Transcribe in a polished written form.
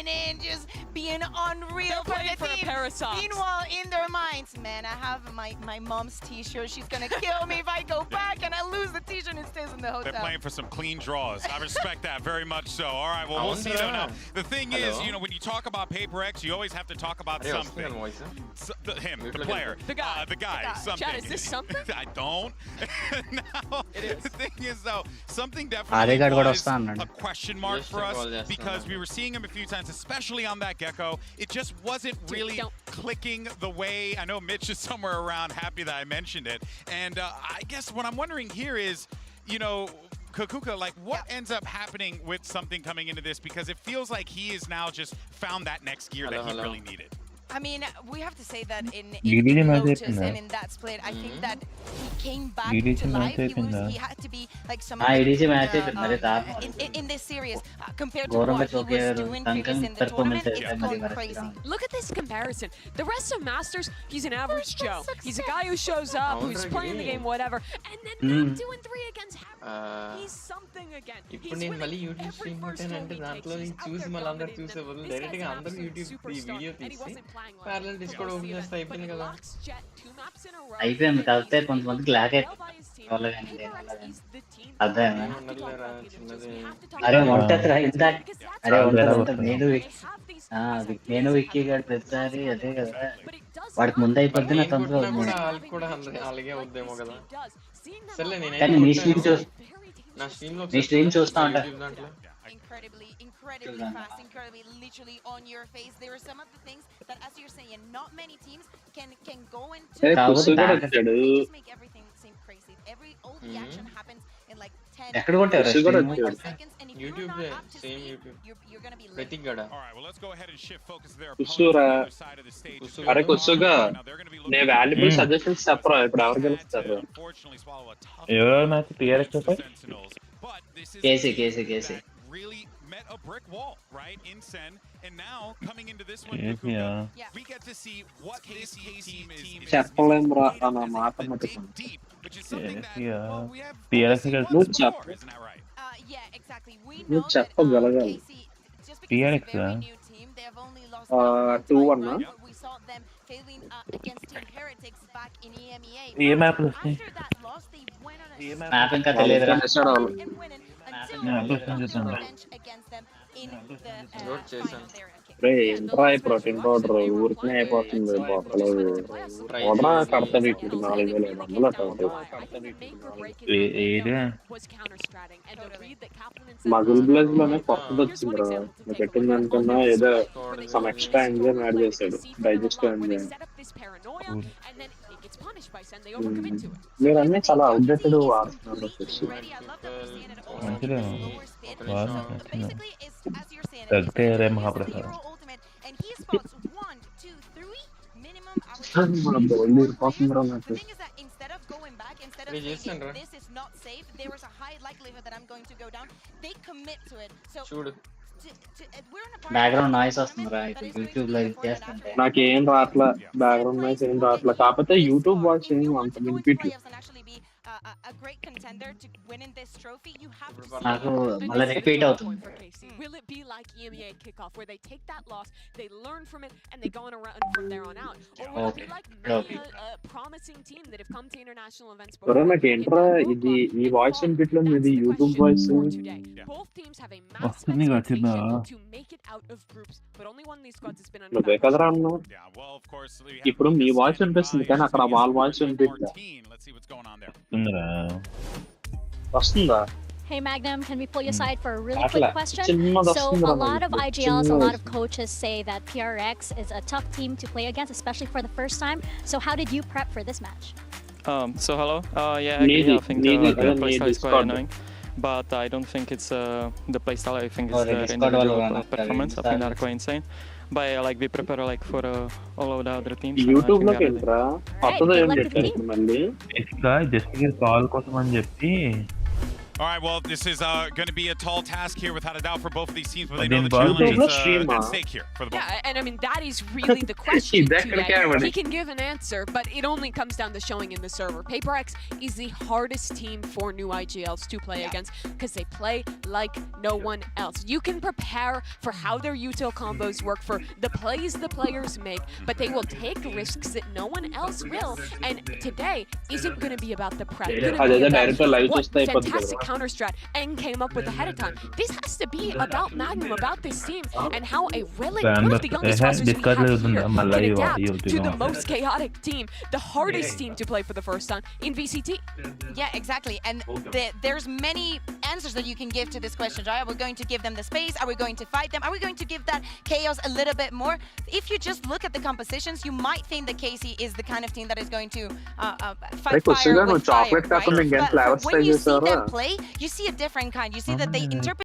coming in, just being unreal They're for the for a team. pair of socks. Meanwhile, in their minds, man, I have my mom's t-shirt. She's gonna kill me if I go back and I lose the t-shirt and it stays in the hotel. They're playing for some clean draws. I respect that very much so. All right, well, we'll see though. Now, the thing is, you know, when you talk about Paper X, you always have to talk about something. The player. The guy. The guy. Something. Chad, is this something? I don't. Now, is. the thing is, though, something definitely was a question mark for us because we were seeing him a few times, especially on that Gecko. It just wasn't really clicking the way. I know Mitch is somewhere around happy that I mentioned it. And I guess what I'm wondering here is, you know, Kakuka, like what ends up happening with something coming into this? Because it feels like he is now just found that next gear that he really needed. I mean, we have to say that in DDG Lotus match and in that split, I think that he came back DDG to life. match He had to be like some IDC match in this series compared to what he was doing previously in the tournament. It's gone crazy. Look at this comparison. The rest of Masters, he's an average Joe. He's a guy who shows up, who's playing the game, whatever, and then not doing 3 against Harry. He's something again. ఇప్పుడు నేను మళ్ళీ YouTube stream పెట్టానంటే దాంట్లో చూసి మళ్ళీ అందరు చూసేవాళ్ళు direct గా అందరు యూట్యూబ్ ఈ వీడియో తీసి ప్యారలల్ డిస్కౌంట్ ఓపెన్ చేస్తే అయిపోయింది కదా అయిపోయింది కలిస్తే కొంతమందికి లాక్ అయిపోయింది అదే అరే ఉంటదిరా ఇంత అరే ఉంటది నేను విక్కీ గారు ప్రతిసారి అదే కదా వాడికి ముందు అయిపోద్ది నా తొందర కూడా అలాగే అవుద్దేమో కదా సర్లే కానీ నీ స్ట్రీమ్ చూస్తా ఉంటా Incredibly fast, incredibly literally on your face. There are some of the things that, as you're saying, not many teams can go into. They just make everything seem crazy. All the action happens in like 10 seconds, and if you're not up to speed, you're gonna be late. All right, well, let's go ahead and shift focus there. Side of the stage. అరే కుసుగా నే valuable suggestions చెప్పరా ఇప్పుడు ఎవరు గెలుస్తారు ఎవరో match టిఆర్ఎక్స్ కేసీ really met a brick wall, right, in Sen, and now coming into this one, we get to see what this team is చెప్పలేంరా అన్న dig mathematics deep, which is something that we have TRX before, isn't that right? Yeah, exactly. We know that చెప్పగలగాలి just because TRX it's a very new team, they have only lost 2-1 right? We saw them failing against Team Heretics back in EMEA. A map After that loss, they went on a map ఇంకా తెలియదురా and winning until Yeah, they got the revenge against them in the final there. రే ఎంట్రా protein powder ఊరికనే అయిపోతుంది బాటలు ఓడరా కడతాడు ఇటు 4500 ఏదే మగుల్ బ్లజ్ లోనే కొత్తది వచ్చిందిరా నువ్వు పెట్టింది అనుకున్నా ఏదో సమ్ ఎక్స్ట్రా ఎంజైమ్ యాడ్ చేశాడు డైజెస్టివ్ ఎంజైమ్ మీరు అన్నీ చాలా అవుట్డేటెడ్ వాడుతున్నారు మంచిదే తగ్గితే Mahaprasad And he spots 1, 2, 3 minimum. The thing is that instead of going back, instead of saying this is not safe, there is a high likelihood that I'm going to go down. They commit to it. So we're in a part background noise వస్తుందిరా YouTube లో చేస్తుంటే నాకేం రాట్లా background noise ఏం రాట్లా కాకపోతే YouTube watch అంత benefit a great contender to win in this trophy. You have to నాకు మళ్ళీ repeat అవుతుంది Will it be like EMEA kickoff where they take that loss, they learn from it, and they go on around from there on out? Or will it be like many a promising team that have come to international events before? నాకేంట్రా ఇది ఈ voice ఇన్పుట్లో ఇది YouTube voice Both teams have a massive expectation to make it out of groups, but only one of these squads has been under నువ్వే కదరా అన్న ఇప్పుడు మీ voice వినిపిస్తుంది కానీ అక్కడ వాళ్ళ వాయిస్ వినిపిస్తుందా వస్తుందా Hey Magnum, can we pull you aside for a really quick question? So a lot of IGLs, a lot of coaches say that PRX is a tough team to play against, especially for the first time. So how did you prep for this match? So hello. Yeah, I agree. I think the playstyle is quite annoying. But I don't think it's the playstyle. I think it's the individual performance. I think they're quite insane. But like we prepare like for all of the other teams. YouTube లో ఏంట్రా కొత్తది ఏం చెప్పారు మళ్ళీ just call కోసం అని చెప్పి All right, well, this is going to be a tall task here without a doubt for both of these teams, but they know the challenge is at stake here for the both. Yeah, and I mean, that is really the question today. He can give an answer, but it only comes down to showing in the server. PaperX is the hardest team for new IGLs to play against because they play like no one else. You can prepare for how their util combos work, for the plays the players make, but they will take risks that no one else will. And today isn't going to be about the prep. It's gonna be about what fantastic counter strat Eng came up with ahead of time. This has to be about Magnum, about this team, and how a one of the youngest rosters we have here can adapt to the most chaotic team, the hardest team to play for the first time in VCT. Yeah, exactly. And there's many answers that you can give to this question, right? Are we going to give them the space? Are we going to fight them? Are we going to give that chaos a little bit more? If you just look at the compositions, you might think that KC is the kind of team that is going to fight fire with fire, right? But when you see them play, you see a different kind. You see that they interpret